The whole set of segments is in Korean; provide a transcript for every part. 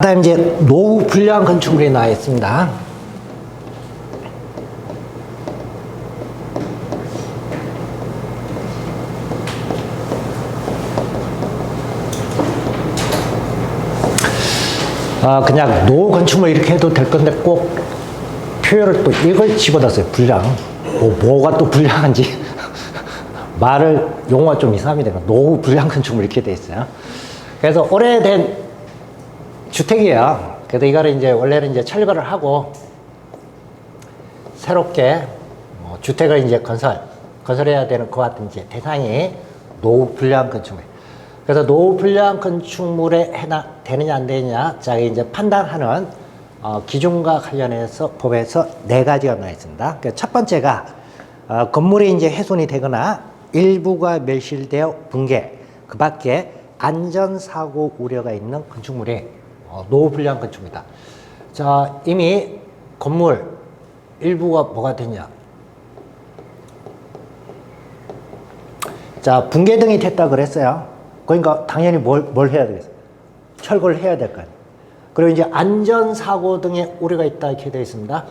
그다음 이제 노후 불량 건축물이 나와 있습니다. 그냥 노후 건축물 이렇게 해도 될 건데 꼭 표현을 또 이걸 집어넣었어요. 불량. 뭐가 또 불량한지 말을 용어가 좀 이상합니다. 노후 불량 건축물 이렇게 돼 있어요. 그래서 오래된 주택이에요. 그래서 이거를 이제 원래는 이제 철거를 하고 새롭게 주택을 이제 건설해야 되는 그와 같은 이제 대상이 노후 불량 건축물. 그래서 노후 불량 건축물에 되느냐 안 되느냐, 자 이제 판단하는 기준과 관련해서 법에서 4가지가 나와 있습니다. 그러니까 첫 번째가 건물이 이제 훼손이 되거나 일부가 멸실되어 붕괴, 그 밖에 안전사고 우려가 있는 건축물이 노후 불량 건축물이다. 자, 이미 건물 일부가 뭐가 됐냐? 자, 붕괴 등이 됐다 그랬어요. 그러니까 당연히 뭘 해야 되겠어요? 철거를 해야 될 거 아니에요. 그리고 이제 안전사고 등의 우려가 있다 이렇게 되어 있습니다.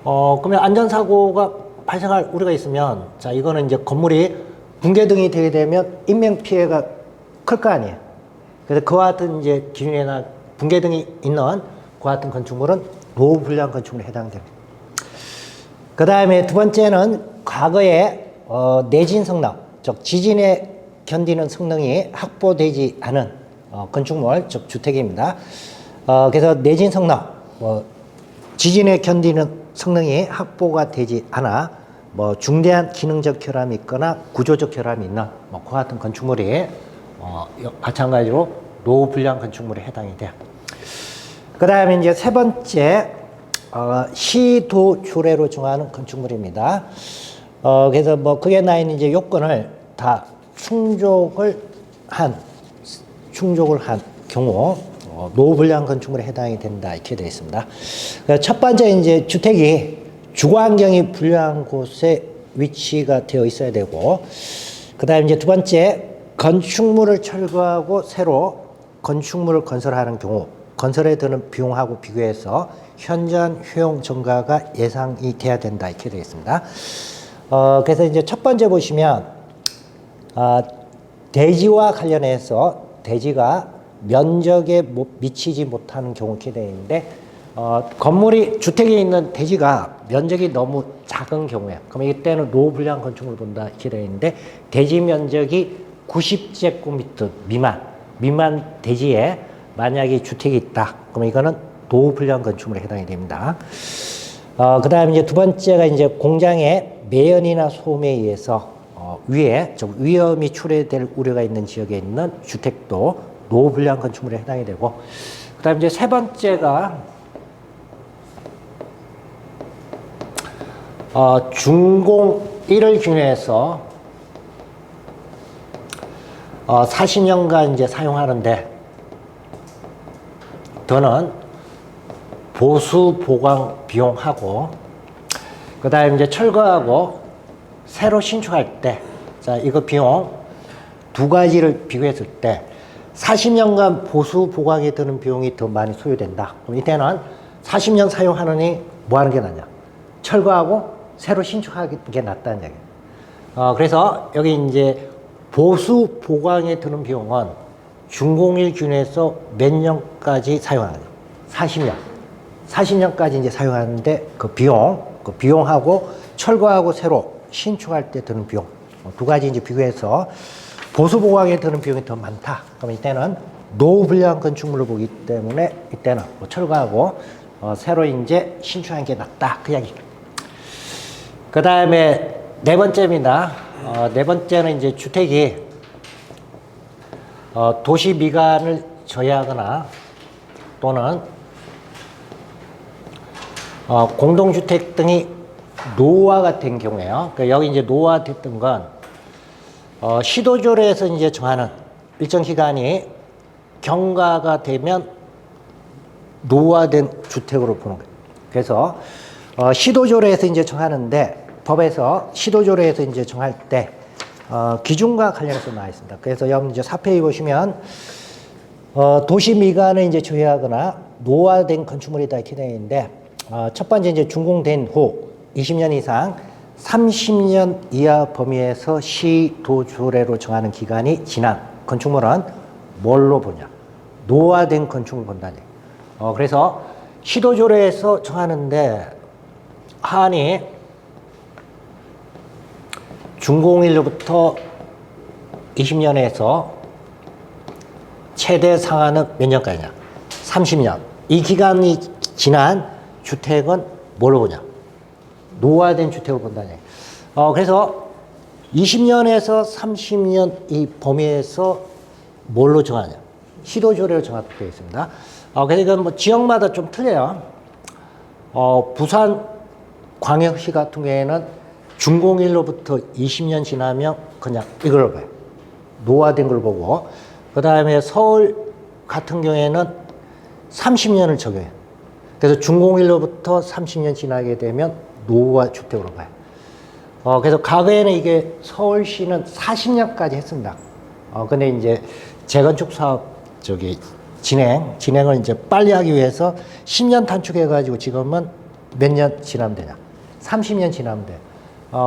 그러면 안전사고가 발생할 우려가 있으면, 자, 이거는 이제 건물이 붕괴 등이 되게 되면 인명피해가 클 거 아니에요. 그래서 그와 같은 이제 기준이나 붕괴 등이 있는 그와 같은 건축물은 노후 불량 건축물에 해당됩니다. 그 다음에 두 번째는 과거에 내진 성능, 즉 지진에 견디는 성능이 확보되지 않은 건축물, 즉 주택입니다. 그래서 내진 성능, 지진에 견디는 성능이 확보가 되지 않아 중대한 기능적 결함이 있거나 구조적 결함이 있는 그와 같은 건축물이 마찬가지로 노후 불량 건축물에 해당이 돼요. 그 다음에 이제 세 번째, 시도조례로 정하는 건축물입니다. 그래서 그게 나와 있는 이제 요건을 다 충족을 한 경우, 노후 불량 건축물에 해당이 된다, 이렇게 되어 있습니다. 첫 번째, 이제 주택이 주거 환경이 불량한 곳에 위치가 되어 있어야 되고, 그 다음에 이제 두 번째, 건축물을 철거하고 새로 건축물을 건설하는 경우, 건설에 드는 비용하고 비교해서 현저한 효용 증가가 예상이 돼야 된다, 이렇게 되어 있습니다. 그래서 이제 첫 번째 보시면, 대지와 관련해서 대지가 면적에 미치지 못하는 경우 이렇게 되어 있는데, 건물이 주택에 있는 대지가 면적이 너무 작은 경우에, 그럼 이때는 노후 불량 건축물을 본다, 이렇게 되어 있는데, 대지 면적이 90제곱미터 미만 대지에 만약에 주택이 있다, 그럼 이거는 노후 불량 건축물에 해당이 됩니다. 그 다음에 이제 두 번째가 이제 공장의 매연이나 소음에 의해서 위에 좀 위험이 초래될 우려가 있는 지역에 있는 주택도 노후 불량 건축물에 해당이 되고, 그 다음에 이제 세 번째가 준공 1을 기준해서 40년간 이제 사용하는데 더는 보수 보강 비용하고, 그 다음에 이제 철거하고 새로 신축할 때, 자, 이거 비용 두 가지를 비교했을 때 40년간 보수 보강에 드는 비용이 더 많이 소요된다. 그럼 이때는 40년 사용하느니 뭐 하는 게 낫냐? 철거하고 새로 신축하는 게 낫다는 얘기예요. 그래서 여기 이제 보수 보강에 드는 비용은 준공일 기준에서 몇 년까지 사용하느냐? 40년. 40년까지 이제 사용하는데 그 비용하고 철거하고 새로 신축할 때 드는 비용, 두 가지 이제 비교해서 보수 보강에 드는 비용이 더 많다. 그럼 이때는 노후 불량 건축물을 보기 때문에 이때는 철거하고 새로 이제 신축하는 게 낫다, 그 이야기. 그 다음에 네 번째입니다. 네 번째는 이제 주택이 도시 미관을 저해하거나 또는 공동주택 등이 노후화가 된 경우에요. 그러니까 여기 이제 노후화됐던 건 시도조례에서 이제 정하는 일정 기간이 경과가 되면 노후화된 주택으로 보는 거예요. 그래서 시도조례에서 이제 정하는데, 법에서 시도조례에서 이제 정할 때 기준과 관련해서 나와 있습니다. 그래서 여러분 이제 4페이지 보시면 도시 미관을 이제 조회하거나 노후화된 건축물이다 이렇게 되어 있는데, 첫 번째 이제 준공된 후 20년 이상 30년 이하 범위에서 시도조례로 정하는 기간이 지난 건축물은 뭘로 보냐? 노후화된 건축물 본다니. 그래서 시도조례에서 정하는데 한이 준공일로부터 20년에서 최대 상한은 몇 년까지냐? 30년. 이 기간이 지난 주택은 뭘로 보냐? 노후화된 주택을 본다니. 그래서 20년에서 30년 이 범위에서 뭘로 정하냐? 시도조례로 정하게 되어 있습니다. 그러니까 뭐 지역마다 좀 틀려요. 부산 광역시 같은 경우에는 준공일로부터 20년 지나면 그냥 이걸 봐요. 노후화된 걸 보고, 그 다음에 서울 같은 경우에는 30년을 적용해요. 그래서 준공일로부터 30년 지나게 되면 노후화 주택으로 봐요. 그래서 과거에는 이게 서울시는 40년까지 했습니다. 근데 이제 재건축 사업 진행을 이제 빨리 하기 위해서 10년 단축해가지고 지금은 몇 년 지나면 되냐? 30년 지나면 돼.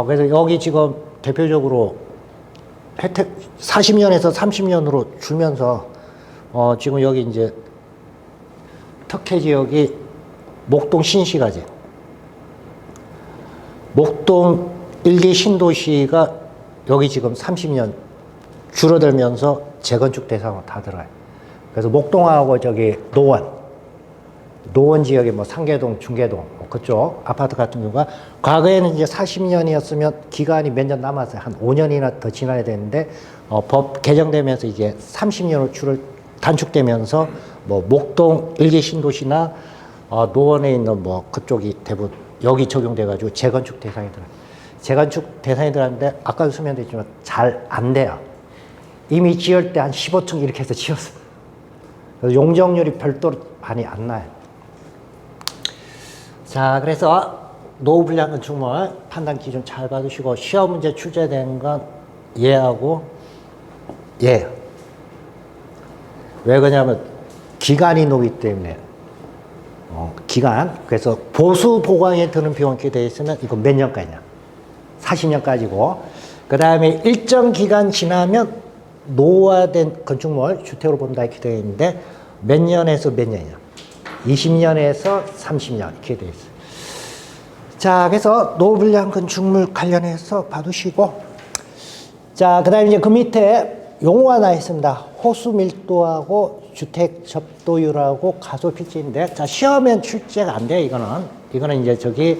그래서 여기 지금 대표적으로 혜택 40년에서 30년으로 줄면서 지금 여기 이제 특혜 지역이 목동 신시가지. 목동 1기 신도시가 여기 지금 30년 줄어들면서 재건축 대상으로 다 들어가요. 그래서 목동하고 저기 노원 지역에 뭐 상계동, 중계동 그쪽 아파트 같은 경우가 과거에는 이제 40년이었으면 기간이 몇 년 남았어요. 한 5년이나 더 지나야 되는데 법 개정되면서 이제 30년으로 단축되면서 뭐 목동 1기 신도시나 노원에 있는 뭐 그쪽이 대부분 여기 적용돼가지고 재건축 대상이 들어요. 재건축 대상이 들어갔는데 아까도 설명드렸지만 잘 안 돼요. 이미 지을 때 한 15층 이렇게 해서 지었어요. 그래서 용적률이 별도로 많이 안 나요. 자, 그래서 노후 불량 건축물 판단 기준 잘 받으시고 시험 문제 출제된 건 예하고 예. 왜 그러냐면 기간이 노기 때문에 기간. 그래서 보수 보강에 드는 비용 이렇게 되어 있으면 이거 몇 년까지냐? 40년까지고 그 다음에 일정 기간 지나면 노후화된 건축물 주택으로 본다 이렇게 되어 있는데 몇 년에서 몇 년이냐? 20년에서 30년 이렇게 되어 있어요. 자, 그래서 노후 불량 건축물 관련해서 봐두시고, 자, 그 다음에 이제 그 밑에 용어가 나 있습니다. 호수 밀도하고 주택 접도율하고 가소 필지인데, 자, 시험엔 출제가 안 돼요. 이거는 이제 저기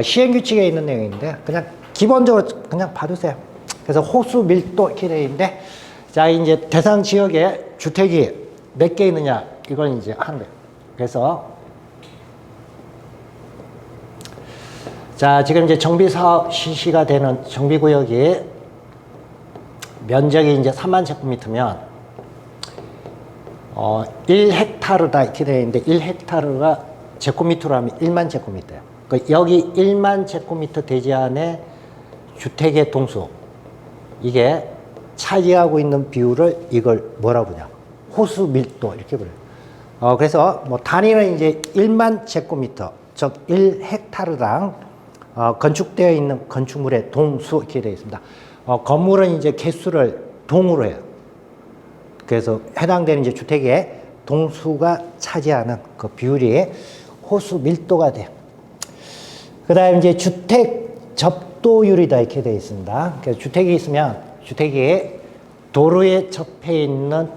시행 규칙에 있는 내용인데 그냥 기본적으로 그냥 봐두세요. 그래서 호수 밀도 이렇게 되어 있는데, 자, 이제 대상 지역에 주택이 몇 개 있느냐 이건 이제 하는 거예요. 그래서 자, 지금 이제 정비사업 실시가 되는 정비구역이 면적이 이제 3만 제곱미터면 1헥타르다 이렇게 되어 있는데 1헥타르가 제곱미터로 하면 1만 제곱미터예요. 그러니까 여기 1만 제곱미터 대지 안에 주택의 동수 이게 차지하고 있는 비율을 이걸 뭐라고 부르냐? 호수 밀도 이렇게 불러요. 그래서 뭐 단위는 이제 1만 제곱미터, 즉 1헥타르당 건축되어 있는 건축물의 동수 이렇게 되어 있습니다. 건물은 이제 개수를 동으로 해요. 그래서 해당되는 이제 주택의 동수가 차지하는 그 비율이 호수 밀도가 돼요. 그 다음에 이제 주택 접도율이다 이렇게 되어 있습니다. 그래서 주택이 있으면 주택이 도로에 접해 있는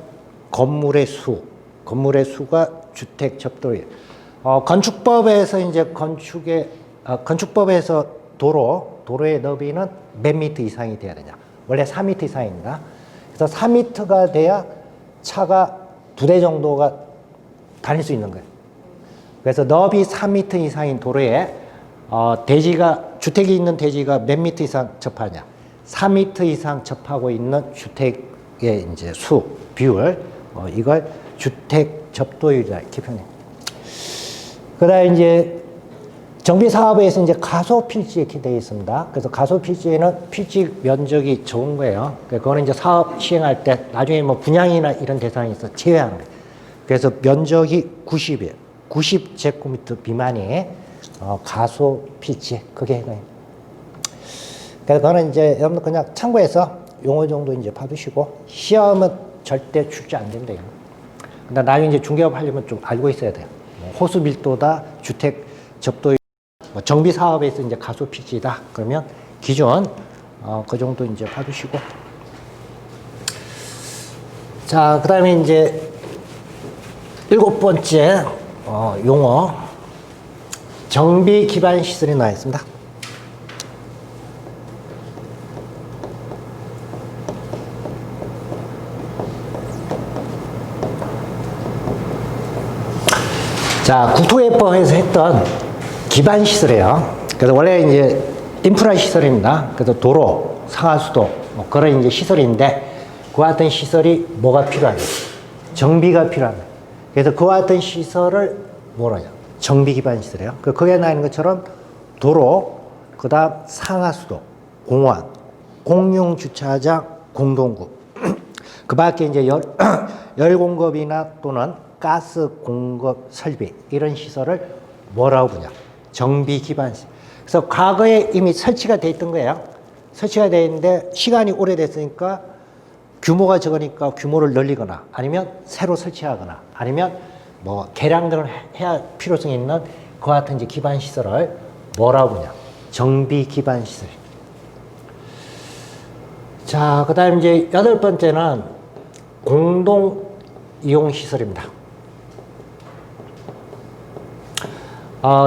건물의 수가 주택 접도율. 건축법에서 이제 건축법에서 도로의 너비는 몇 미터 이상이 돼야 되냐? 원래 4미터 이상입니다. 그래서 4미터가 돼야 차가 2대 정도가 다닐 수 있는 거예요. 그래서 너비 4미터 이상인 도로에 주택이 있는 대지가 몇 미터 이상 접하냐? 4미터 이상 접하고 있는 주택의 이제 비율, 이걸 주택 접도율이라 이렇게 표현해요. 그 다음에 이제 정비사업에서 이제 가소필지 이렇게 되어 있습니다. 그래서 가소필지에는 필지 면적이 적은 거예요. 그거는 이제 사업 시행할 때 나중에 뭐 분양이나 이런 대상이 있어 제외하는 거예요. 그래서 면적이 90이에요. 90제곱미터 미만이 가소 피치 그게 해당해요. 그래서 그거는 이제 여러분들 그냥 참고해서 용어 정도 이제 봐두시고 시험은 절대 출제 안 됩니다. 근데 나중에 이제 중개업 하려면 좀 알고 있어야 돼요. 호수 밀도다, 주택 접도, 정비 사업에서 이제 가소 피치다. 그러면 기준 그 정도 이제 봐두시고. 자, 그다음에 이제 7번째 용어 정비 기반 시설이 나와 있습니다. 자, 국토개법에서 했던 기반 시설이에요. 그래서 원래 이제 인프라 시설입니다. 그래서 도로, 상하수도 뭐 그런 이제 시설인데 그와 같은 시설이 뭐가 필요하냐? 정비가 필요합니다. 그래서 그와 같은 시설을 뭐라 하냐? 정비 기반 시설이에요. 거기에 나와 있는 것처럼 도로, 그다음 상하수도, 공원, 공용 주차장, 공동구. 그 밖에 이제 열 공급이나 또는 가스 공급 설비 이런 시설을 뭐라고 부르냐? 정비 기반 시설. 그래서 과거에 이미 설치가 돼 있던 거예요. 설치가 돼 있는데 시간이 오래됐으니까 규모가 적으니까 규모를 늘리거나 아니면 새로 설치하거나 아니면 뭐 개량 등을 해야 필요성이 있는 그와 같은 이제 기반 시설을 뭐라고 부르냐? 정비 기반 시설. 자, 그다음 이제 8번째는 공동 이용 시설입니다.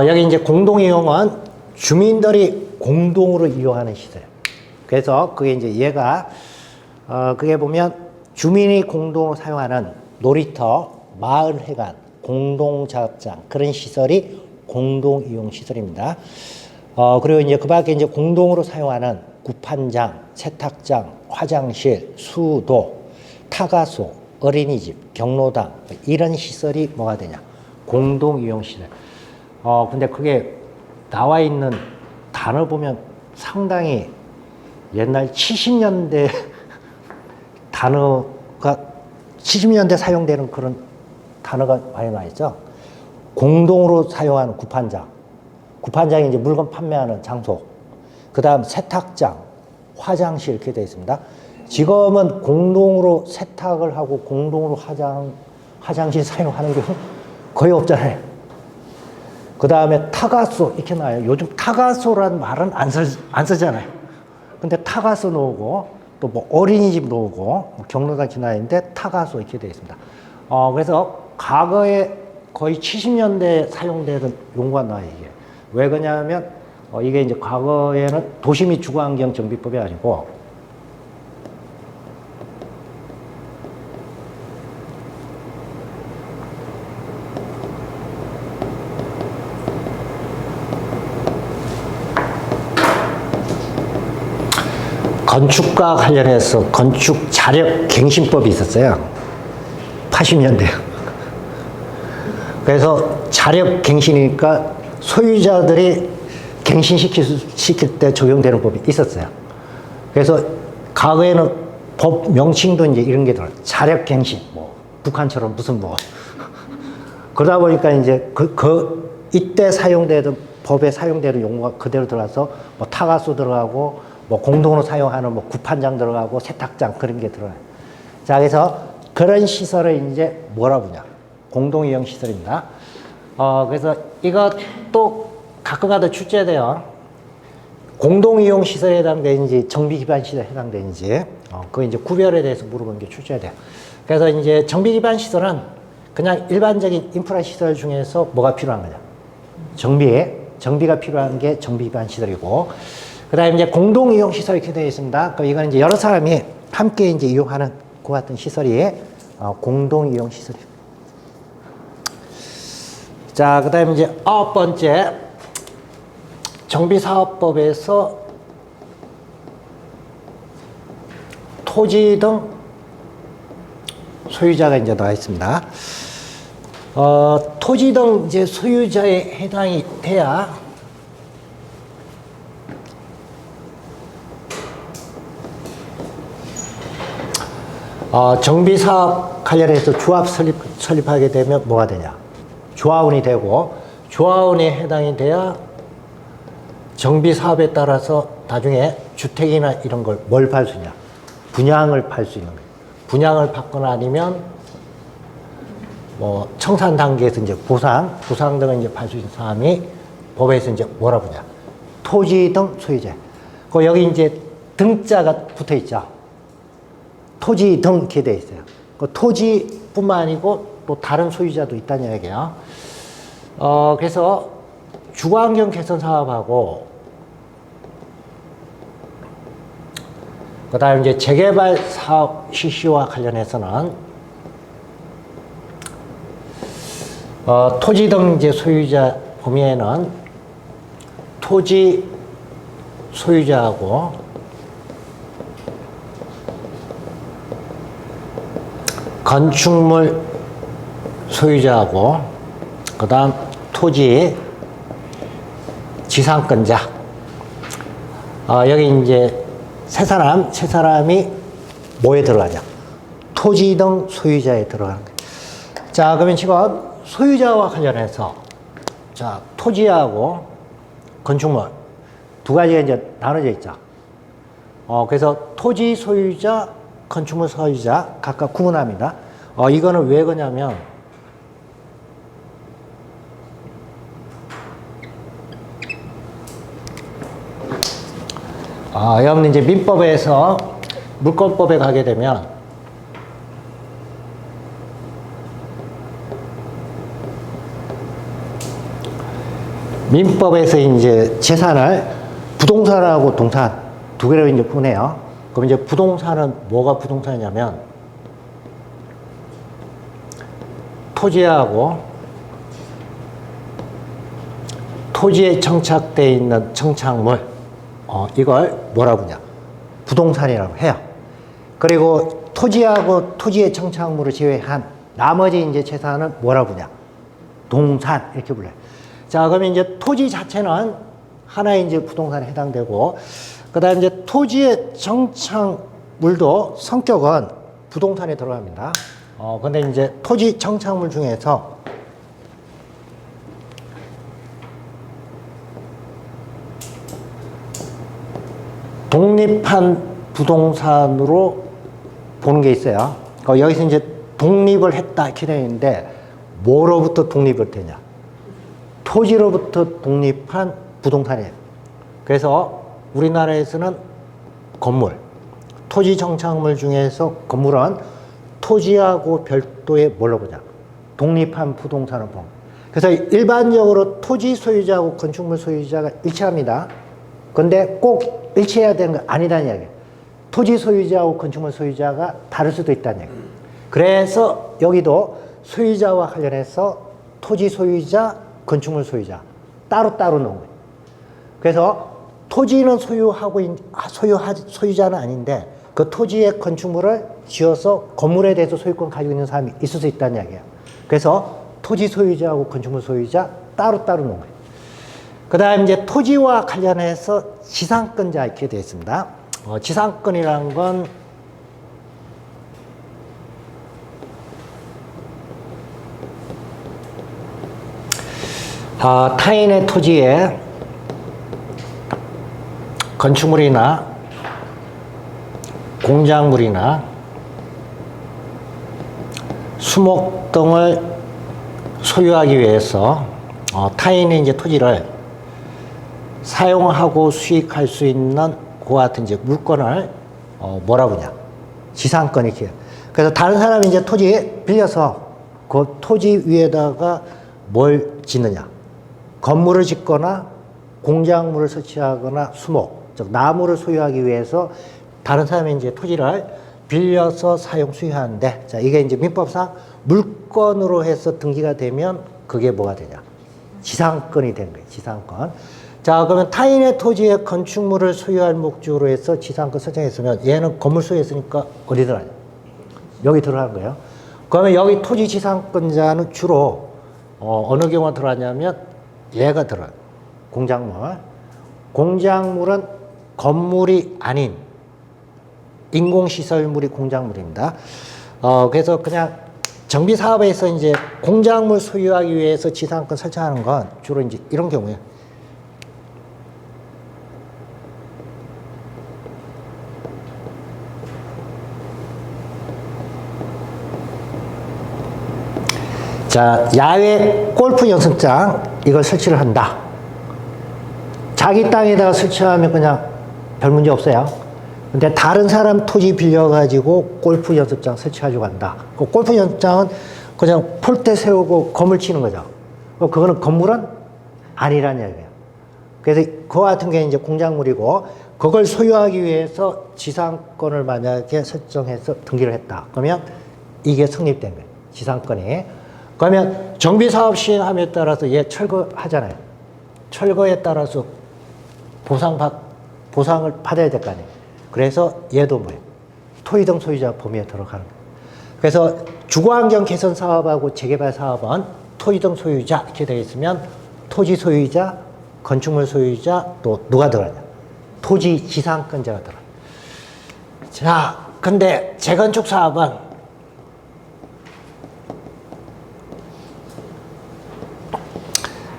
여기 이제 공동 이용은 주민들이 공동으로 이용하는 시설. 그래서 그게 이제 얘가 그게 보면 주민이 공동으로 사용하는 놀이터, 마을 회관, 공동 작업장 그런 시설이 공동 이용 시설입니다. 그리고 이제 그 밖에 이제 공동으로 사용하는 구판장, 세탁장, 화장실, 수도, 타가소, 어린이집, 경로당 이런 시설이 뭐가 되냐? 공동 이용 시설. 근데 그게 나와 있는 단어 보면 상당히 옛날 70년대 단어가 70년대 사용되는 그런 단어가 많이 나와 있죠. 공동으로 사용하는 구판장. 구판장이 이제 물건 판매하는 장소. 그 다음 세탁장, 화장실 이렇게 되어 있습니다. 지금은 공동으로 세탁을 하고 공동으로 화장실 사용하는 경우 거의 없잖아요. 그 다음에 타가소 이렇게 나와요. 요즘 타가소라는 말은 안 쓰잖아요. 근데 타가소 나오고 또 뭐 어린이집 나오고 뭐 경로당 지나는데 타가소 이렇게 되어 있습니다. 그래서 과거에 거의 70년대에 사용되던 용어가 나와요. 이게 왜 그러냐면 이게 이제 과거에는 도시및 주거환경 정비법이 아니고 건축과 관련해서 건축 자력 갱신법이 있었어요. 80년대. 그래서 자력 갱신이니까 소유자들이 갱신시킬 때 적용되는 법이 있었어요. 그래서 과거에는 법 명칭도 이제 이런 게 들어요. 자력 갱신, 뭐 북한처럼 무슨 뭐 그러다 보니까 이제 이때 사용되던 법에 사용되는 용어가 그대로 들어가서 뭐 타가소 들어가고 뭐 공동으로 사용하는 뭐 구판장 들어가고 세탁장 그런 게 들어가요. 자, 그래서 그런 시설을 이제 뭐라 부르냐? 공동 이용 시설입니다. 그래서 이것도 가끔가다 출제돼요. 공동 이용 시설에 해당되는지 정비 기반 시설에 해당되는지 그 이제 구별에 대해서 물어보는 게 출제돼요. 그래서 이제 정비 기반 시설은 그냥 일반적인 인프라 시설 중에서 뭐가 필요한 거냐? 정비가 필요한 게 정비 기반 시설이고, 그 다음에 이제 공동 이용 시설 이렇게 되어 있습니다. 그럼 이거는 이제 여러 사람이 함께 이제 이용하는 그 같은 시설이 공동 이용 시설이에요. 자, 그 다음에 이제 9번째 정비사업법에서 토지 등 소유자가 이제 나와 있습니다. 토지 등 이제 소유자에 해당이 돼야 정비사업 관련해서 조합 설립하게 되면 뭐가 되냐? 조합원이 되고, 조합원에 해당이 돼야 정비사업에 따라서 나중에 주택이나 이런 걸 뭘 팔 수 있냐? 분양을 팔 수 있는 거예요. 분양을 받거나 아니면 뭐 청산 단계에서 이제 부상 등을 이제 팔 수 있는 사람이 법에서 이제 뭐라 부르냐? 토지 등 소유자. 그 여기 이제 등자가 붙어 있죠. 토지 등 이렇게 돼 있어요. 그 토지뿐만 아니고 또 다른 소유자도 있다는 얘기예요. 그래서 주거환경 개선 사업하고 그다음 이제 재개발 사업 실시와 관련해서는 토지 등 이제 소유자 범위에는 토지 소유자하고 건축물 소유자하고 그다음 토지 지상권자. 여기 이제 세 사람이 뭐에 들어가냐? 토지 등 소유자에 들어가는 거예요. 자, 그러면 지금 소유자와 관련해서 자, 토지하고 건축물 두 가지가 이제 나눠져 있죠. 그래서 토지 소유자, 건축물 소유자 각각 구분합니다. 이거는 왜 그러냐면 여러분 이제 민법에서 물권법에 가게 되면 민법에서 이제 재산을 부동산하고 동산 두 개로 이제 분해요. 그럼 이제 부동산은 뭐가 부동산이냐면 토지하고 토지에 정착되어 있는 정착물 이걸 뭐라고 하냐? 부동산이라고 해요. 그리고 토지하고 토지의 정착물을 제외한 나머지 이제 재산은 뭐라고 하냐? 동산 이렇게 불러요. 자, 그러면 이제 토지 자체는 하나의 이제 부동산에 해당되고, 그다음 이제 토지의 정착물도 성격은 부동산에 들어갑니다. 근데 이제 토지 정착물 중에서 독립한 부동산으로 보는 게 있어요. 여기서 이제 독립을 했다 이렇게 되어 있는데 뭐로부터 독립을 되냐? 토지로부터 독립한 부동산이에요. 그래서 우리나라에서는 건물, 토지 정착물 중에서 건물은 토지하고 별도의 뭘로 보냐? 독립한 부동산을 본. 그래서 일반적으로 토지 소유자하고 건축물 소유자가 일치합니다. 근데 꼭 일치해야 되는 건 아니다는 이야기예요. 토지 소유자하고 건축물 소유자가 다를 수도 있다는 얘기예요. 그래서 여기도 소유자와 관련해서 토지 소유자, 건축물 소유자 따로따로 놓은 거예요. 그래서 토지는 소유자는 아닌데 그 토지의 건축물을 지어서 건물에 대해서 소유권 가지고 있는 사람이 있을 수 있다는 이야기예요. 그래서 토지 소유자하고 건축물 소유자 따로따로 놓은 거예요. 그 다음에 이제 토지와 관련해서 지상권자 이렇게 되어 있습니다. 지상권이라는 건 타인의 토지에 건축물이나 공작물이나 수목 등을 소유하기 위해서 타인의 이제 토지를 사용하고 수익할 수 있는 그와 같은 이제 물건을 뭐라고 하냐? 지상권이 기여. 그래서 다른 사람이 이제 토지 빌려서 그 토지 위에다가 뭘 짓느냐? 건물을 짓거나 공작물을 설치하거나 수목, 즉 나무를 소유하기 위해서 다른 사람이 이제 토지를 빌려서 사용 수유하는데, 자, 이게 이제 민법상 물건으로 해서 등기가 되면 그게 뭐가 되냐? 지상권이 되는 거예요. 지상권. 자, 그러면 타인의 토지에 건축물을 소유할 목적으로 해서 지상권 설정했으면 얘는 건물 소유했으니까 어디 들어가냐? 여기 들어간 거예요. 그러면 여기 토지 지상권자는 주로 어느 경우가 들어가냐면 얘가 들어가요. 공작물. 공작물은 건물이 아닌 인공시설물이 공작물입니다. 그래서 그냥 정비 사업에서 이제 공작물 소유하기 위해서 지상권 설정하는 건 주로 이제 이런 경우예요. 자, 야외 골프 연습장 이걸 설치를 한다. 자기 땅에다가 설치하면 그냥 별 문제 없어요. 근데 다른 사람 토지 빌려가지고 골프 연습장 설치가지고 간다. 그 골프 연습장은 그냥 폴대 세우고 건물 치는 거죠. 그거는 건물은 아니라는 얘기예요. 그래서 그와 같은 게 이제 공작물이고, 그걸 소유하기 위해서 지상권을 만약에 설정해서 등기를 했다. 그러면 이게 성립된 거예요. 지상권이. 그러면 정비사업 시행함에 따라서 얘 철거하잖아요. 철거에 따라서 보상을 받아야 될 거 아니에요. 그래서 얘도 뭐예요? 토지등 소유자 범위에 들어가는 거예요. 그래서 주거환경 개선 사업하고 재개발 사업은 토지등 소유자 이렇게 되어 있으면 토지 소유자, 건축물 소유자, 또 누가 들어가냐? 토지 지상권자가 들어가요. 자, 근데 재건축 사업은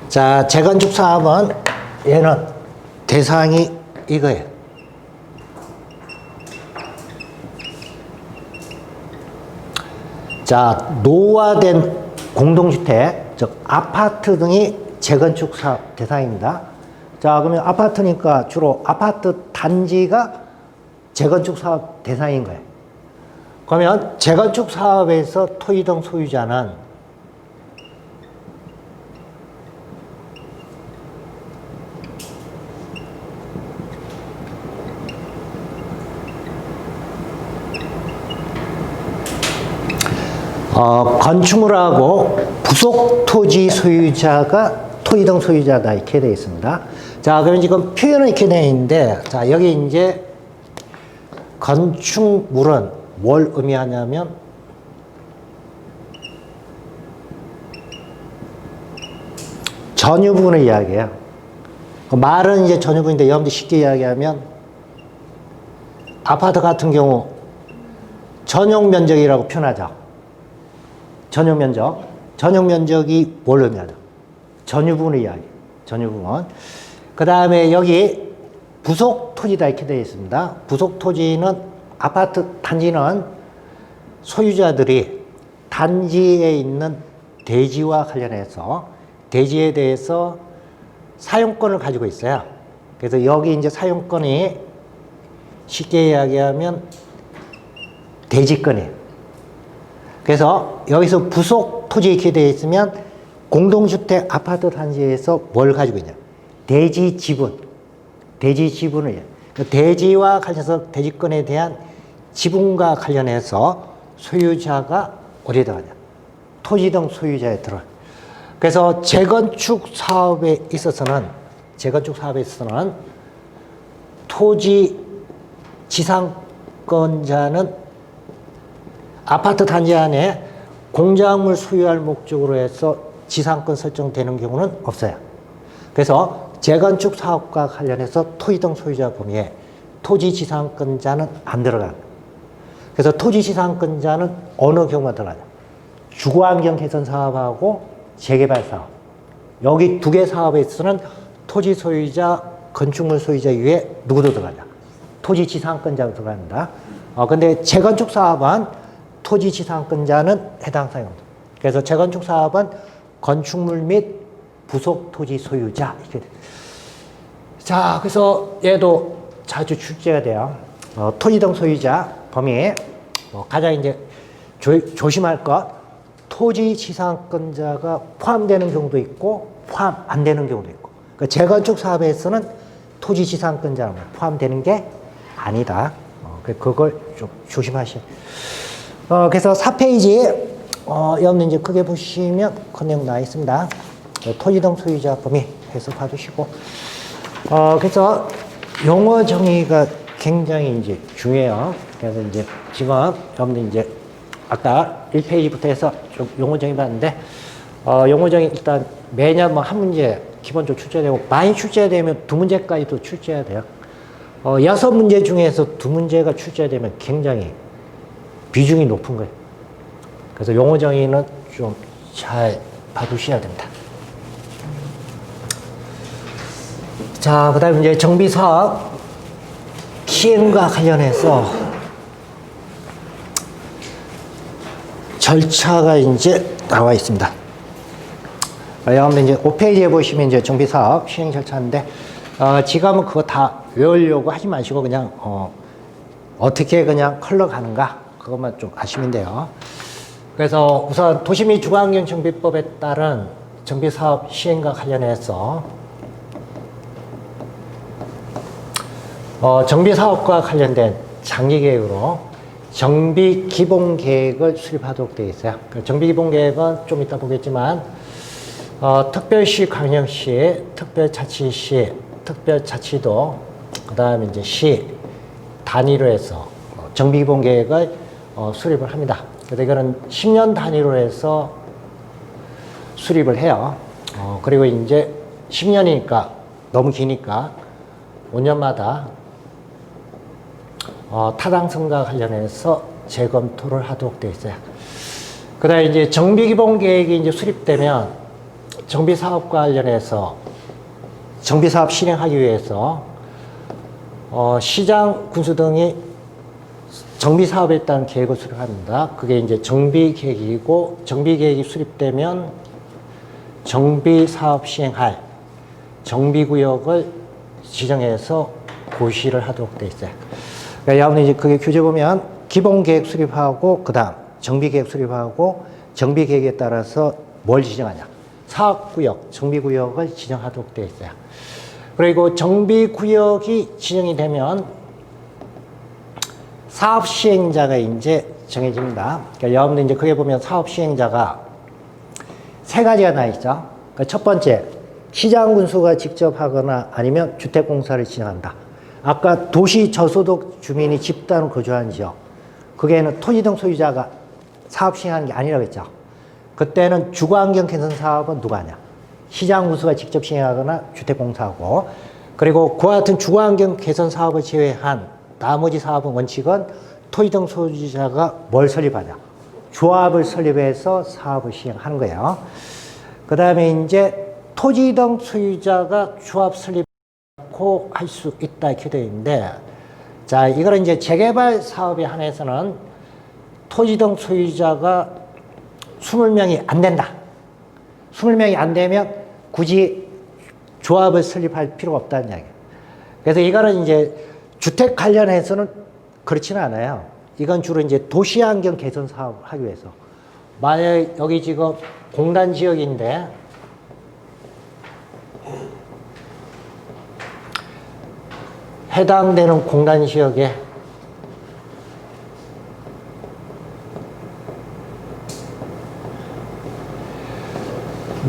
자, 재건축 사업은 얘는 대상이 이거예요. 자, 노후화된 공동주택, 즉 아파트 등이 재건축 사업 대상입니다. 자, 그러면 아파트니까 주로 아파트 단지가 재건축 사업 대상인 거예요. 그러면 재건축 사업에서 토지등 소유자는 건축물하고 부속 토지 소유자가 토지등 소유자다 이렇게 되어 있습니다. 자, 그럼 지금 표현은 이렇게 되어 있는데, 자, 여기 이제 건축물은 뭘 의미하냐면 전유분을 이야기해요. 말은 이제 전유분인데 여러분들 쉽게 이야기하면 아파트 같은 경우 전용 면적이라고 표현하죠. 전용 면적. 전용 면적이 뭘 의미하냐? 전유분의 이야기. 전유분. 그 다음에 여기 부속 토지다 이렇게 되어 있습니다. 부속 토지는 아파트 단지는 소유자들이 단지에 있는 대지와 관련해서 대지에 대해서 사용권을 가지고 있어요. 그래서 여기 이제 사용권이 쉽게 이야기하면 대지권이에요. 그래서 여기서 부속 토지 이렇게 되어 있으면 공동주택 아파트 단지에서 뭘 가지고 있냐? 대지 지분. 대지 지분을. 대지와 관련해서 대지권에 대한 지분과 관련해서 소유자가 어디에 들어가냐? 토지등 소유자에 들어가요. 그래서 재건축 사업에 있어서는 토지 지상권자는 아파트 단지 안에 공작물 소유할 목적으로 해서 지상권 설정되는 경우는 없어요. 그래서 재건축 사업과 관련해서 토지등 소유자 범위에 토지 지상권자는 안 들어가요. 그래서 토지 지상권자는 어느 경우만 들어가냐? 주거환경 개선 사업하고 재개발 사업. 여기 두 개 사업에 있어서는 토지 소유자, 건축물 소유자 이외에 누구도 들어가냐? 토지 지상권자가 들어간다. 근데 재건축 사업은 토지 지상권자는 해당 사용. 그래서 재건축 사업은 건축물 및 부속 토지 소유자 이렇게 돼. 자, 그래서 얘도 자주 출제가 돼요. 토지등 소유자 범위. 가장 이제 조심할 것. 토지 지상권자가 포함되는 경우도 있고 포함 안 되는 경우도 있고. 그러니까 재건축 사업에서는 토지 지상권자가 포함되는 게 아니다. 그걸 좀 조심하셔야 돼요. 그래서 4페이지, 여러분 이제 크게 보시면 그 내용 나와 있습니다. 토지등 소유자 범위 해서 봐주시고. 그래서 용어 정의가 굉장히 이제 중요해요. 그래서 이제 지금 여러분들 이제 아까 1페이지부터 해서 좀 용어 정의 봤는데, 용어 정의 일단 매년 뭐 한 문제 기본적으로 출제되고, 많이 출제되면 두 문제까지도 출제해야 돼요. 여섯 문제 중에서 두 문제가 출제되면 굉장히 비중이 높은 거예요. 그래서 용어 정의는 좀 잘 봐두셔야 됩니다. 자, 그 다음에 이제 정비사업 시행과 관련해서 절차가 이제 나와 있습니다. 여러분들 이제 5페이지에 보시면 이제 정비사업 시행 절차인데, 지금은 그거 다 외우려고 하지 마시고 그냥, 어떻게 그냥 컬러 가는가, 그것만 좀 아시면 돼요. 그래서 우선 도시 및 주거환경 정비법에 따른 정비사업 시행과 관련해서 정비사업과 관련된 장기계획으로 정비기본계획을 수립하도록 되어 있어요. 정비기본계획은 좀 이따 보겠지만 특별시, 광역시, 특별자치시, 특별자치도, 그 다음에 이제 시 단위로 해서 정비기본계획을 수립을 합니다. 그래서 이거는 10년 단위로 해서 수립을 해요. 그리고 이제 10년이니까 너무 기니까 5년마다 타당성과 관련해서 재검토를 하도록 되어 있어요. 그 다음에 이제 정비기본계획이 이제 수립되면 정비사업과 관련해서 정비사업 실행하기 위해서 시장, 군수 등이 정비사업에 따른 계획을 수립합니다. 그게 이제 정비계획이고, 정비계획이 수립되면 정비사업 시행할 정비구역을 지정해서 고시를 하도록 되어 있어요. 그러니까 여러분 이제 그게 교재 보면 기본계획 수립하고, 그 다음 정비계획 수립하고, 정비계획에 따라서 뭘 지정하냐. 사업구역, 정비구역을 지정하도록 되어 있어요. 그리고 정비구역이 지정이 되면 사업 시행자가 이제 정해집니다. 그러니까 여러분들 이제 그게 보면 사업 시행자가 세 가지가 나 있죠. 그러니까 첫 번째, 시장 군수가 직접 하거나 아니면 주택공사를 진행한다. 아까 도시 저소득 주민이 집단으로 거주하는 지역, 그게는 토지 등 소유자가 사업 시행하는 게 아니라고 했죠. 그때는 주거환경 개선 사업은 누가 하냐? 시장 군수가 직접 시행하거나 주택공사하고, 그리고 그와 같은 주거환경 개선 사업을 제외한 나머지 사업은 원칙은 토지 등 소유자가 뭘 설립하냐? 조합을 설립해서 사업을 시행하는 거예요. 그 다음에 이제 토지 등 소유자가 조합 설립하고 할 수 있다 이렇게 되어 있는데, 자, 이거는 이제 재개발 사업에 한해서는 토지 등 소유자가 20명이 안 된다. 20명이 안 되면 굳이 조합을 설립할 필요가 없다는 이야기예요. 그래서 이거는 이제 주택 관련해서는 그렇지는 않아요. 이건 주로 이제 도시환경 개선 사업을 하기 위해서. 만약에 여기 지금 공단 지역인데, 해당되는 공단 지역에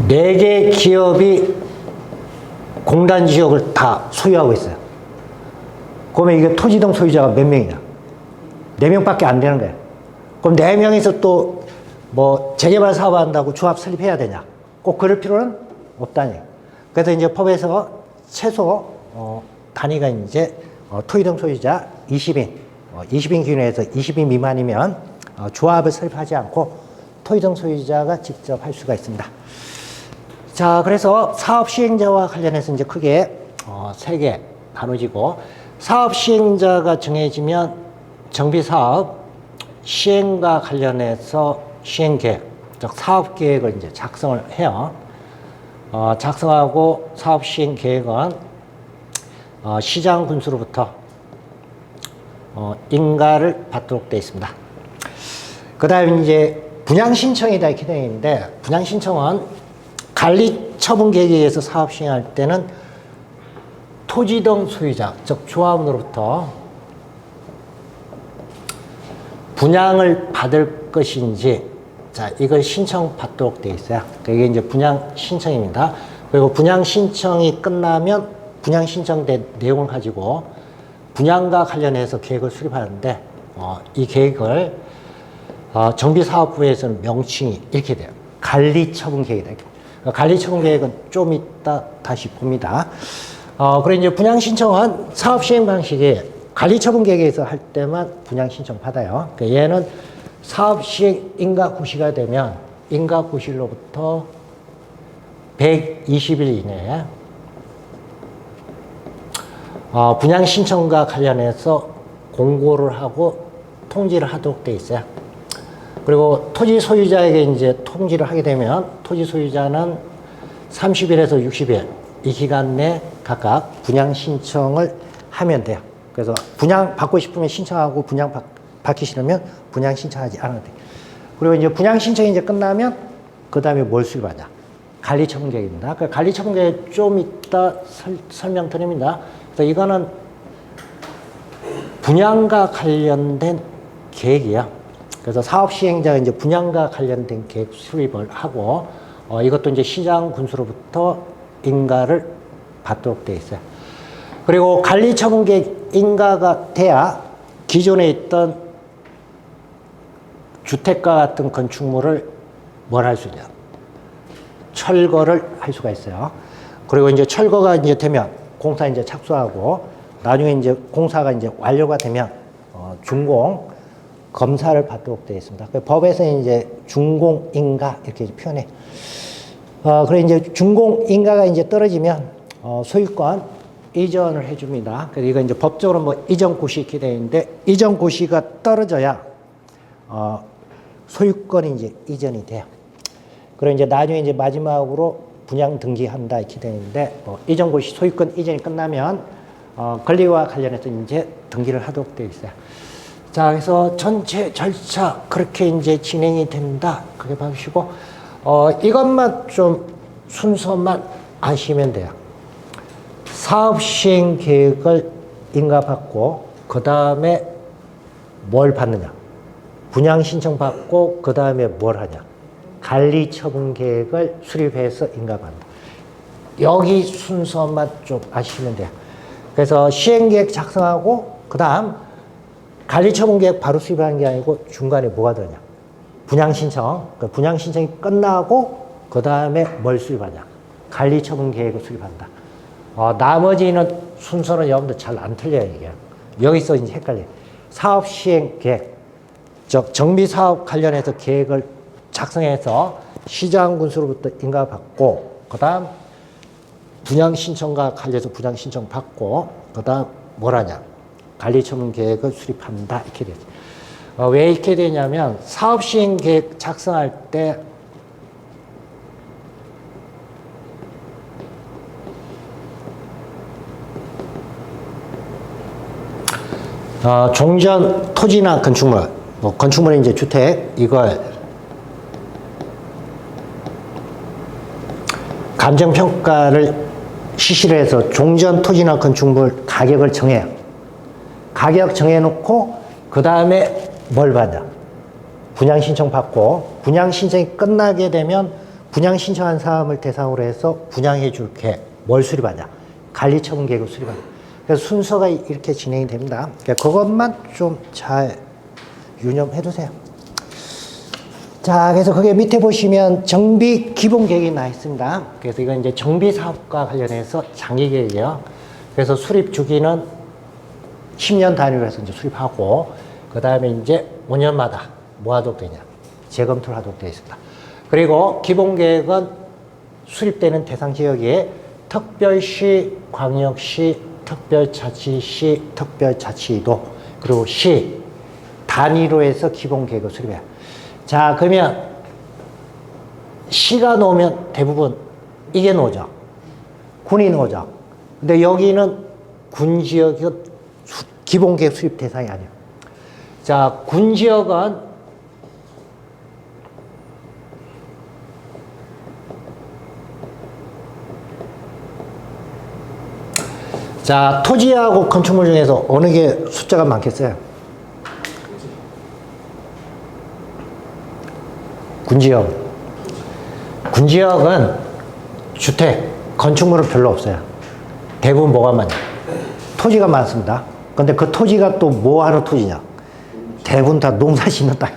네 개 기업이 공단 지역을 다 소유하고 있어요. 그러면 이게 토지 등 소유자가 몇 명이냐? 4명밖에 안 되는 거예요. 그럼 4명이서 또 뭐 재개발 사업 한다고 조합 설립해야 되냐? 꼭 그럴 필요는 없다니. 그래서 이제 법에서 최소 단위가 이제 토지 등 소유자 20인, 20인 기준에서 20인 미만이면 조합을 설립하지 않고 토지 등 소유자가 직접 할 수가 있습니다. 자, 그래서 사업 시행자와 관련해서 이제 크게 3개 나눠지고, 사업 시행자가 정해지면 정비사업 시행과 관련해서 시행계획, 즉 사업계획을 이제 작성을 해요. 작성하고 사업 시행계획은 시장 군수로부터 인가를 받도록 되어 있습니다. 그 다음에 이제 분양 신청이다 이렇게 되어 있는데, 분양 신청은 관리 처분 계획에 의해서 사업 시행할 때는 토지 등 소유자, 즉 조합원으로부터 분양을 받을 것인지, 자, 이걸 신청받도록 되어 있어요. 이게 이제 분양 신청입니다. 그리고 분양 신청이 끝나면 분양 신청된 내용을 가지고 분양과 관련해서 계획을 수립하는데, 이 계획을 정비사업부에서는 명칭이 이렇게 돼요. 관리처분 계획이다. 관리처분 계획은 좀 이따 다시 봅니다. 그리고 이제 분양 신청은 사업 시행 방식이 관리처분 계획에서 할 때만 분양 신청 받아요. 그러니까 얘는 사업 시행 인가 구시가 되면 인가 구시로부터 120일 이내에 분양 신청과 관련해서 공고를 하고 통지를 하도록 돼 있어요. 그리고 토지 소유자에게 이제 통지를 하게 되면 토지 소유자는 30일에서 60일 이 기간 내 각각 분양 신청을 하면 돼요. 그래서 분양 받고 싶으면 신청하고 분양 받기 싫으면 분양 신청하지 않아도 돼요. 그리고 이제 분양 신청이 이제 끝나면 그 다음에 뭘 수립하냐? 관리처분 계획입니다. 그 관리처분 계획 좀 이따 설명드립니다. 그래서 이거는 분양과 관련된 계획이야. 그래서 사업 시행자가 이제 분양과 관련된 계획 수립을 하고, 이것도 이제 시장 군수로부터 인가를 받도록 되어 있어요. 그리고 관리처분 계획 인가가 돼야 기존에 있던 주택과 같은 건축물을 뭘 할 수 있냐? 철거를 할 수가 있어요. 그리고 이제 철거가 이제 되면 공사 이제 착수하고 나중에 이제 공사가 이제 완료가 되면 준공 검사를 받도록 되어 있습니다. 법에서 이제 준공인가 이렇게 표현해. 그래 이제 준공인가가 이제 떨어지면 소유권 이전을 해줍니다. 그래서 이거 이제 법적으로 뭐 이전 고시 이렇게 되어 있는데 이전 고시가 떨어져야 소유권이 이제 이전이 돼요. 그리고 이제 나중에 이제 마지막으로 분양 등기한다 이렇게 되는데 이전 고시 소유권 이전이 끝나면 권리와 관련해서 이제 등기를 하도록 되어 있어요. 자, 그래서 전체 절차 그렇게 이제 진행이 된다. 그렇게 봐주시고 이것만 좀 순서만 아시면 돼요. 사업 시행 계획을 인가받고 그 다음에 뭘 받느냐? 분양 신청 받고 그 다음에 뭘 하냐? 관리 처분 계획을 수립해서 인가받는다. 여기 순서만 좀 아시면 돼요. 그래서 시행 계획 작성하고 그 다음 관리 처분 계획 바로 수립하는 게 아니고 중간에 뭐가 들어냐? 분양 신청. 그 분양 신청이 끝나고 그 다음에 뭘 수립하냐? 관리 처분 계획을 수립한다. 나머지는 순서는 여러분들 잘 안 틀려요, 이게. 여기서 이제 헷갈려요. 사업 시행 계획. 정비 사업 관련해서 계획을 작성해서 시장 군수로부터 인가받고, 그 다음 분양 신청과 관련해서 분양 신청 받고, 그 다음 뭘 하냐? 관리 처분 계획을 수립한다. 이렇게 되죠. 왜 이렇게 되냐면 사업 시행 계획 작성할 때 종전 토지나 건축물, 건축물의 이제 주택, 이걸 감정평가를 실시를 해서 종전 토지나 건축물 가격을 정해요. 가격 정해놓고, 그 다음에 뭘 받아? 분양 신청 받고, 분양 신청이 끝나게 되면 분양 신청한 사람을 대상으로 해서 분양해 줄게. 뭘 수립하냐? 관리 처분 계획을 수립하냐. 그래서 순서가 이렇게 진행이 됩니다. 그러니까 그것만 좀 잘 유념해 두세요. 자, 그래서 그게 밑에 보시면 정비 기본 계획이 나 있습니다. 그래서 이건 이제 정비 사업과 관련해서 장기 계획이에요. 그래서 수립 주기는 10년 단위로 해서 이제 수립하고, 그 다음에 이제 5년마다 뭐 하도록 되냐? 재검토를 하도록 되어 있습니다. 그리고 기본 계획은 수립되는 대상 지역에 특별시, 광역시, 특별자치시, 특별자치도, 그리고 시 단위로 해서 기본 계획을 수립해요. 자, 그러면 시가 놓으면 대부분 이게 놓죠. 군이 놓죠. 근데 여기는 군 지역이 기본 계획 수립 대상이 아니에요. 자, 군 지역은 자, 토지하고 건축물 중에서 어느 게 숫자가 많겠어요? 군지역. 군지역은 주택, 건축물은 별로 없어요. 대부분 뭐가 많냐? 토지가 많습니다. 근데 그 토지가 또 뭐 하는 토지냐? 대부분 다 농사 짓는 땅.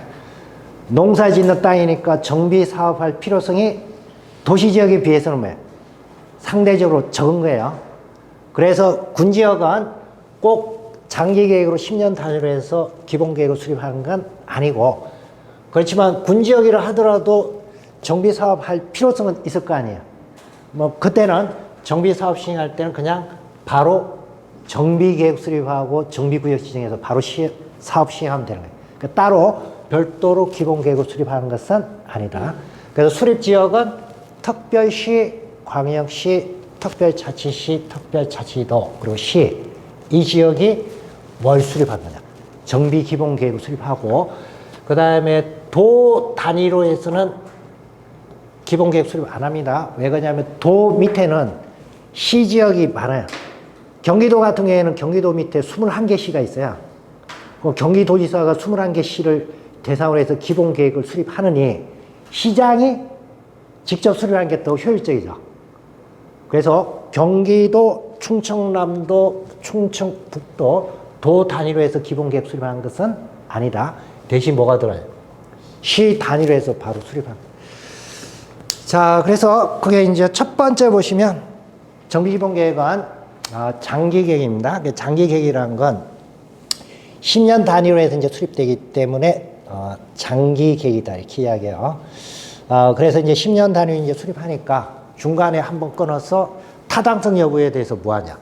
농사 짓는 땅이니까 정비 사업할 필요성이 도시 지역에 비해서는 뭐예요? 상대적으로 적은 거예요. 그래서 군지역은 꼭 장기계획으로 10년 단위로 해서 기본계획을 수립하는 건 아니고, 그렇지만 군지역이라 하더라도 정비사업 할 필요성은 있을 거 아니에요. 뭐 그때는 정비사업 시행할 때는 그냥 바로 정비계획 수립하고 정비구역 지정해서 바로 사업 시행하면 되는 거예요. 그러니까 따로 별도로 기본계획을 수립하는 것은 아니다. 그래서 수립지역은 특별시, 광역시, 특별자치시, 특별자치도, 그리고 시, 이 지역이 뭘 수립하는 거냐. 정비기본계획을 수립하고, 그 다음에 도 단위로 해서는 기본계획 수립 안 합니다. 왜 그러냐면 도 밑에는 시지역이 많아요. 경기도 같은 경우에는 경기도 밑에 21개 시가 있어요. 경기도지사가 21개 시를 대상으로 해서 기본계획을 수립하느니 시장이 직접 수립하는 게 더 효율적이죠. 그래서 경기도, 충청남도, 충청북도 도 단위로 해서 기본계획 수립하는 것은 아니다. 대신 뭐가 들어요? 시 단위로 해서 바로 수립합니다. 자, 그래서 그게 이제 첫 번째 보시면 정비기본계획은 장기계획입니다. 장기계획이라는 건 10년 단위로 해서 이제 수립되기 때문에 장기계획이다 이렇게 이야기해요. 그래서 이제 10년 단위로 이제 수립하니까 중간에 한번 끊어서 타당성 여부에 대해서 뭐 하냐?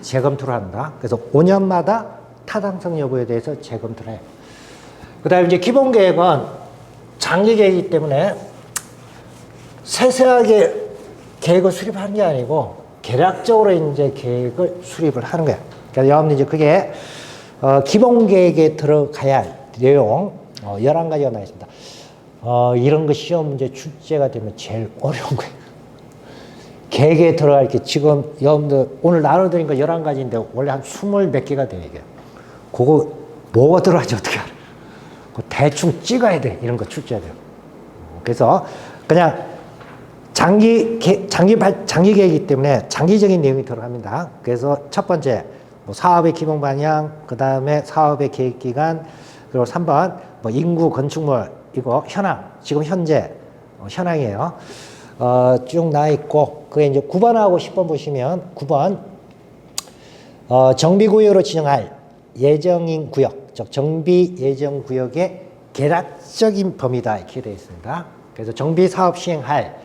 재검토를 한다. 그래서 5년마다 타당성 여부에 대해서 재검토를 해요. 그 다음에 이제 기본계획은 장기계획이기 때문에 세세하게 계획을 수립하는 게 아니고 개략적으로 이제 계획을 수립을 하는 거예요. 그래서 여러분들 이제 그게 기본계획에 들어가야 할 내용 11가지가 나와 있습니다. 이런 거 시험 문제 출제가 되면 제일 어려운 거예요. 계획에 들어갈 게 지금 여러분들 오늘 나눠드린 거 11가지인데 원래 한 20 몇 개가 돼요, 이게. 그거 뭐가 들어가지 어떻게 알아? 대충 찍어야 돼. 이런 거 출제돼요. 그래서 그냥 장기계획이기 때문에 장기적인 내용이 들어갑니다. 그래서 첫 번째, 뭐 사업의 기본 방향, 그 다음에 사업의 계획 기간, 그리고 3번, 뭐 인구, 건축물, 이거 현황, 지금 현재 현황이에요. 쭉 나와 있고, 그게 이제 9번하고 10번 보시면 9번, 정비구역으로 지정할 예정인 구역, 즉 정비 예정 구역의 개략적인 범위다 이렇게 되어 있습니다. 그래서 정비 사업 시행할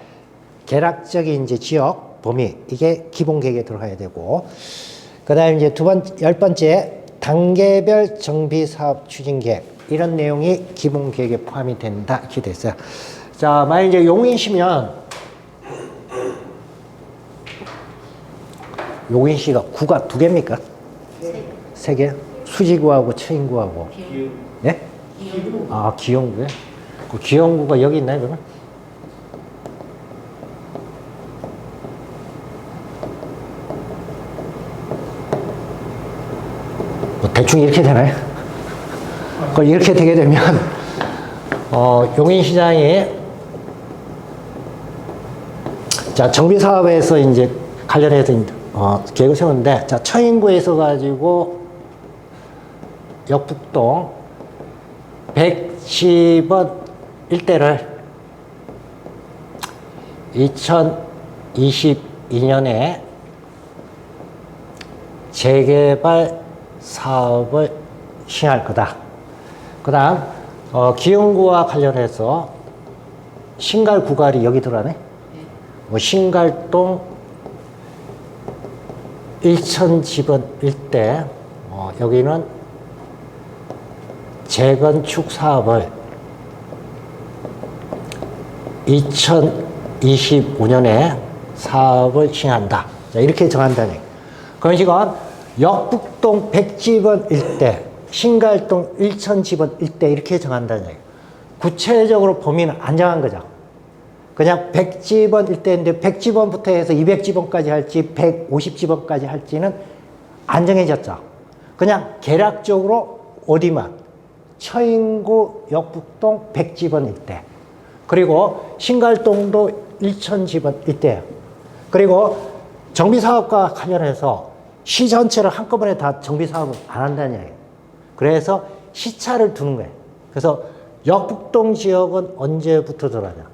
개략적인 이제 지역 범위, 이게 기본계획에 들어가야 되고, 그 다음에 이제 10번째, 단계별 정비 사업 추진계획, 이런 내용이 기본계획에 포함이 된다 이렇게 되어 있어요. 자, 만약 이제 용인시면 용인시가 구가 2개입니까? 3개? 수지구하고 처인구하고. 네? 기영구. 기영구요? 그 기영구가 여기 있나요, 그러면? 뭐 대충 이렇게 되나요? 그걸 이렇게 되게 되면, 용인시장이, 자, 정비사업에서 이제 관련해서 계획을 세웠는데, 자, 처인구에 있어가지고, 역북동 110원 일대를 2022년에 재개발 사업을 시행할 거다. 그 다음, 기흥구와 관련해서 신갈 구갈이 여기 들어가네? 뭐 신갈동 1,000집원 일대, 여기는 재건축 사업을 2025년에 사업을 시행한다. 자, 이렇게 정한다는 얘기. 그런 식은 역북동 100집원 일대, 신갈동 1,000집원 일대 이렇게 정한다는 얘기. 구체적으로 범위는 안 정한 거죠. 그냥 100집원 일대인데 100집원부터 해서 200집원까지 할지 150집원까지 할지는 안 정해졌죠. 그냥 개략적으로 어디만 처인구 역북동 100집원 일대, 그리고 신갈동도 1,000집원 일대예요. 그리고 정비사업과 관련해서 시 전체를 한꺼번에 다 정비사업을 안 한다는 얘기예요. 그래서 시차를 두는 거예요. 그래서 역북동 지역은 언제부터 들어가냐?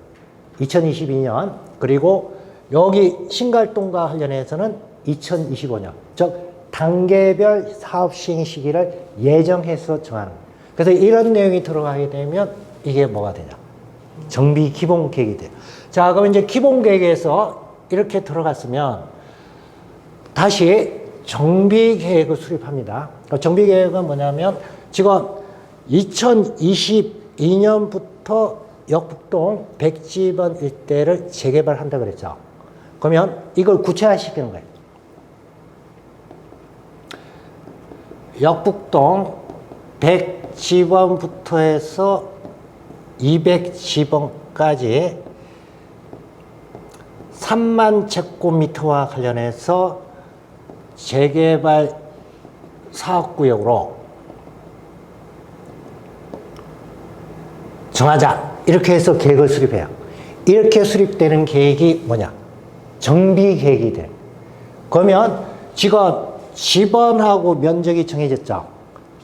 2022년, 그리고 여기 신갈동과 관련해서는 2025년. 즉 단계별 사업 시행 시기를 예정해서 정하는 거예요. 그래서 이런 내용이 들어가게 되면 이게 뭐가 되냐? 정비 기본 계획이 돼요. 자, 그럼 이제 기본 계획에서 이렇게 들어갔으면 다시 정비 계획을 수립합니다. 정비 계획은 뭐냐면 지금 2022년부터 역북동 백지번 일대를 재개발한다 그랬죠. 그러면 이걸 구체화시키는 거예요. 역북동 100지번부터 해서 200지번까지 3만 제곱미터와 관련해서 재개발 사업구역으로 정하자. 이렇게 해서 계획을 수립해요. 이렇게 수립되는 계획이 뭐냐? 정비 계획이 돼요. 그러면 지금 지번하고 면적이 정해졌죠.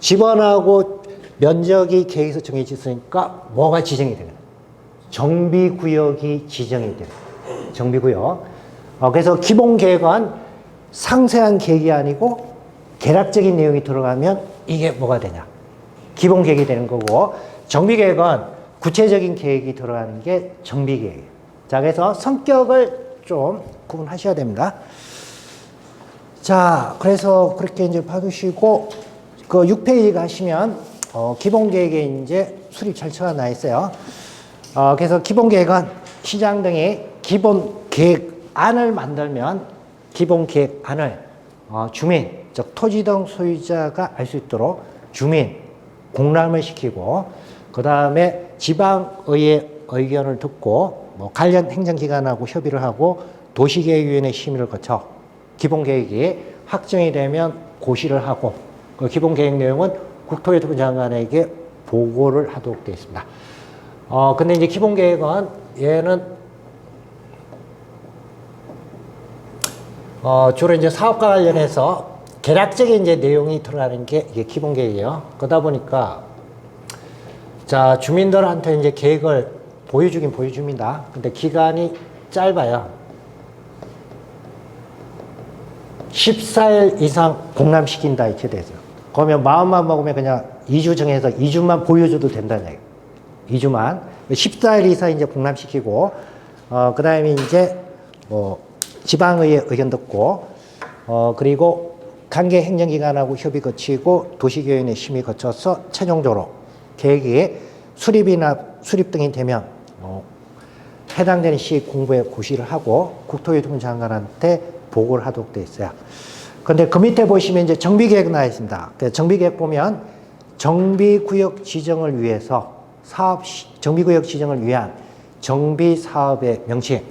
지번하고 면적이 계획에서 정해졌으니까 뭐가 지정이 되는 거예요? 정비구역이 지정이 돼요. 정비구역. 그래서 기본 계획은 상세한 계획이 아니고 개략적인 내용이 들어가면 이게 뭐가 되냐? 기본 계획이 되는 거고, 정비 계획은 구체적인 계획이 들어가는 게 정비 계획이에요. 자, 그래서 성격을 좀 구분하셔야 됩니다. 자, 그래서 그렇게 이제 봐두시고, 그 6페이지 가시면, 기본 계획에 이제 수립 절차가 나 있어요. 그래서 기본 계획은 시장 등이 기본 계획안을 만들면 기본 계획안을 주민, 즉 토지 등 소유자가 알 수 있도록 주민 공람을 시키고, 그 다음에 지방의회 의견을 듣고 뭐 관련 행정기관하고 협의를 하고 도시계획위원회 심의를 거쳐 기본계획이 확정이 되면 고시를 하고 그 기본계획 내용은 국토교통부 장관에게 보고를 하도록 되어 있습니다. 근데 이제 기본계획은 얘는 주로 이제 사업과 관련해서 개략적인 이제 내용이 들어가는 게 이게 기본계획이에요. 그러다 보니까 자, 주민들한테 이제 계획을 보여주긴 보여줍니다. 근데 기간이 짧아요. 14일 이상 공람시킨다 이렇게 되죠. 그러면 마음만 먹으면 그냥 2주 정해서 2주만 보여줘도 된다는 얘기예요. 2주만. 14일 이상 이제 공람시키고, 그 다음에 이제 지방의회 의견 듣고, 그리고 관계 행정기관하고 협의 거치고 도시계획위원회 심의 거쳐서 최종적으로 계획이 수립 등이 되면 해당되는 시 공부에 고시를 하고 국토교통부 장관한테 보고를 하도록 되어 있어요. 그런데 그 밑에 보시면 이제 정비계획 나와 있습니다. 정비계획 보면 정비구역 지정을 위해서 정비구역 지정을 위한 정비 사업의 명칭.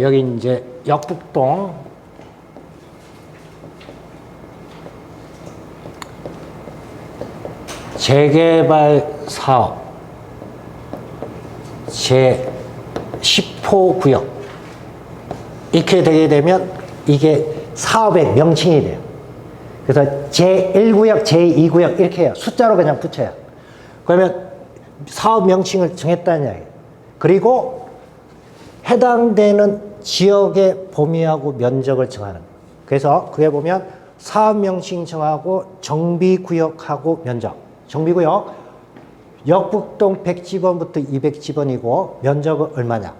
여기 이제 역북동 재개발 사업 제10호 구역 이렇게 되게 되면 이게 사업의 명칭이 돼요. 그래서 제1구역, 제2구역 이렇게 해요. 숫자로 그냥 붙여요. 그러면 사업 명칭을 정했다는 이야기예요. 그리고 해당되는 지역의 범위하고 면적을 정하는 거예요. 그래서 그게 보면 사업 명칭 정하고 정비구역하고 면적. 정비구역 역북동 100지번부터 200지번이고 면적은 얼마냐?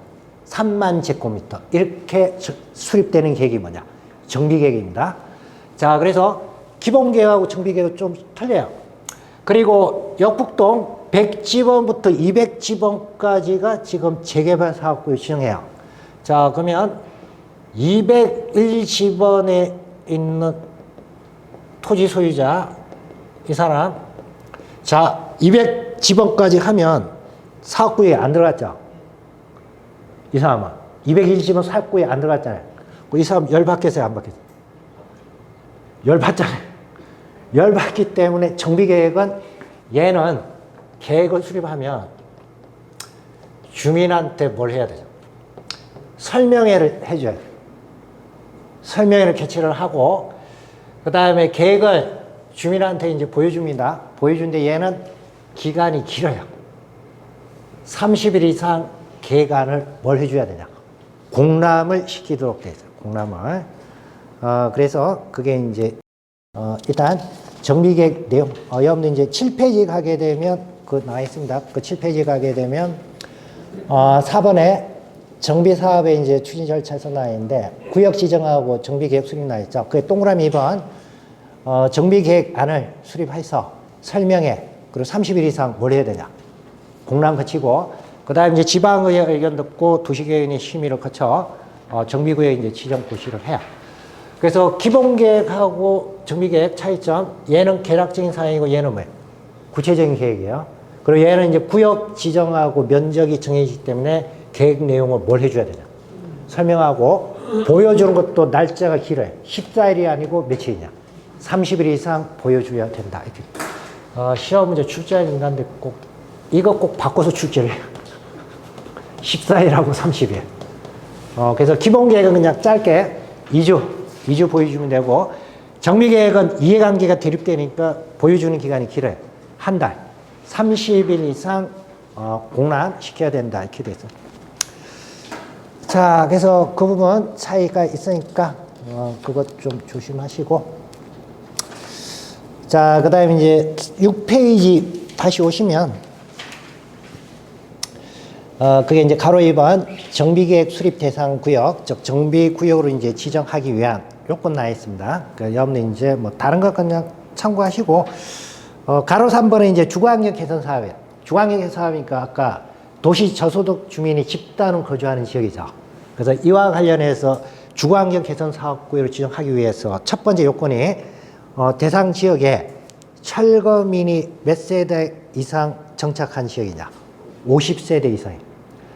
3만 제곱미터. 이렇게 수립되는 계획이 뭐냐? 정비계획입니다. 자, 그래서 기본계획하고 정비계획은 좀 틀려요. 그리고 역북동 100지번부터 200지번까지가 지금 재개발 사업구역 지정해요. 자, 그러면 201지번에 있는 토지 소유자, 이 사람, 자, 200지번까지 하면 사업구역에 안 들어갔죠? 이 사람은. 201지번 사업구역에 안 들어갔잖아요. 이 사람 열받겠어요? 안 받겠어요? 열받잖아요. 열받기 때문에 정비계획은 얘는 계획을 수립하면 주민한테 뭘 해야 되죠? 설명회를 해줘야 돼요. 설명회를 개최를 하고, 그 다음에 계획을 주민한테 이제 보여줍니다. 보여주는데 얘는 기간이 길어요. 30일 이상 계획안을 뭘 해줘야 되냐? 공람을 시키도록 돼 있어요. 공람을. 그래서 그게 이제 일단 정비계획 내용 여러분들 이제 7페이지 가게 되면 그 나와 있습니다. 그 7페이지 가게 되면 4번에 정비 사업의 이제 추진 절차에서 나와 있는데 구역 지정하고 정비 계획 수립 나와 있죠. 그 동그라미 2번 정비 계획안을 수립해서 설명해. 그리고 30일 이상 뭘 해야 되냐? 공람 거치고 그다음 이제 지방의회 의견 듣고 도시계획의 심의를 거쳐 정비구역 이제 지정 고시를 해야. 그래서 기본계획하고 정비계획 차이점, 얘는 개략적인 사항이고 얘는 뭐예요? 구체적인 계획이에요. 그리고 얘는 이제 구역 지정하고 면적이 정해지기 때문에 계획 내용을 뭘 해줘야 되냐? 설명하고 보여주는 것도 날짜가 길어요. 14일이 아니고 며칠이냐? 30일 이상 보여줘야 된다. 이렇게. 시험 문제 출제해야 된다는데 이거 꼭 바꿔서 출제를 해요. 14일하고 30일. 그래서 기본계획은 그냥 짧게 2주 보여주면 되고, 정비계획은 이해관계가 대립되니까 보여주는 기간이 길어요. 한 달. 30일 이상 공람시켜야 된다. 이렇게 돼서. 자, 그래서 그 부분 차이가 있으니까 그것 좀 조심하시고. 자, 그 다음에 이제 6페이지 다시 오시면 그게 이제 가로 2번 정비계획 수립 대상 구역, 즉 정비구역으로 이제 지정하기 위한 요건 나와 있습니다. 그러니까 여러분 이제 뭐 다른 것 그냥 참고하시고, 가로 3번은 이제 주거환경 개선 사업이에요. 주거환경 개선 사업이니까 아까 도시 저소득 주민이 집단으로 거주하는 지역이죠. 그래서 이와 관련해서 주거환경 개선 사업구역으로 지정하기 위해서 첫 번째 요건이 대상 지역에 철거민이 몇 세대 이상 정착한 지역이냐? 50세대 이상이에요.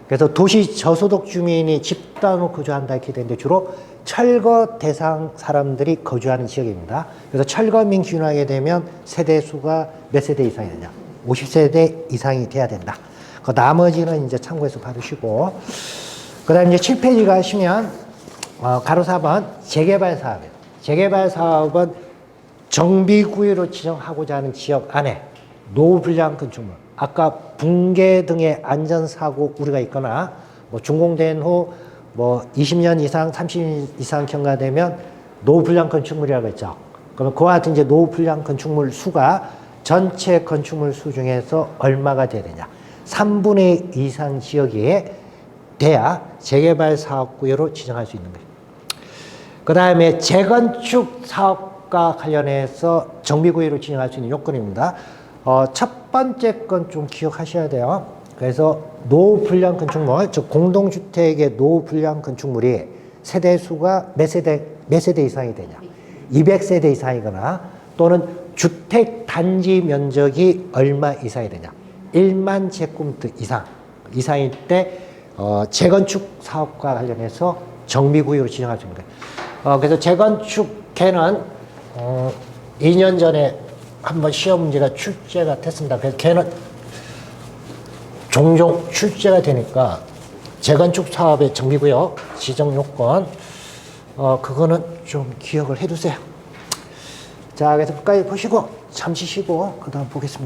그래서 도시 저소득 주민이 집단으로 거주한다 이렇게 되는데 주로 철거 대상 사람들이 거주하는 지역입니다. 그래서 철거민 기준하게 되면 세대 수가 몇 세대 이상이 되냐? 50세대 이상이 돼야 된다. 그 나머지는 이제 참고해서 받으시고, 그 다음 이제 7페이지 가시면 가로 4번 재개발 사업이에요. 재개발 사업은 정비구역으로 지정하고자 하는 지역 안에 노후 불량 건축물, 아까 붕괴 등의 안전사고 우려가 있거나 뭐 준공된 후 뭐 20년 이상, 30년 이상 경과되면 노후 불량 건축물이라고 했죠. 그러면 그와 같은 이제 노후 불량 건축물 수가 전체 건축물 수 중에서 얼마가 돼야 되냐? 3분의 2 이상 지역이 돼야 재개발 사업구역으로 지정할 수 있는 거예요. 그 다음에 재건축 사업과 관련해서 정비구역으로 지정할 수 있는 요건입니다. 첫 번째 건 좀 기억하셔야 돼요. 그래서 노후 불량 건축물, 즉 공동주택의 노후 불량 건축물이 세대 수가 몇 세대 이상이 되냐? 200세대 이상이거나 또는 주택 단지 면적이 얼마 이상이 되냐? 1만 제곱미터 이상일 때 재건축 사업과 관련해서 정비구역으로 지정할 수 있는 거예요. 그래서 재건축계는 2년 전에 한번 시험 문제가 출제가 됐습니다. 그래서 걔는 종종 출제가 되니까 재건축 사업의 정비구역 지정 요건 그거는 좀 기억을 해두세요. 자, 그래서 끝까지 보시고 잠시 쉬고 그 다음 보겠습니다.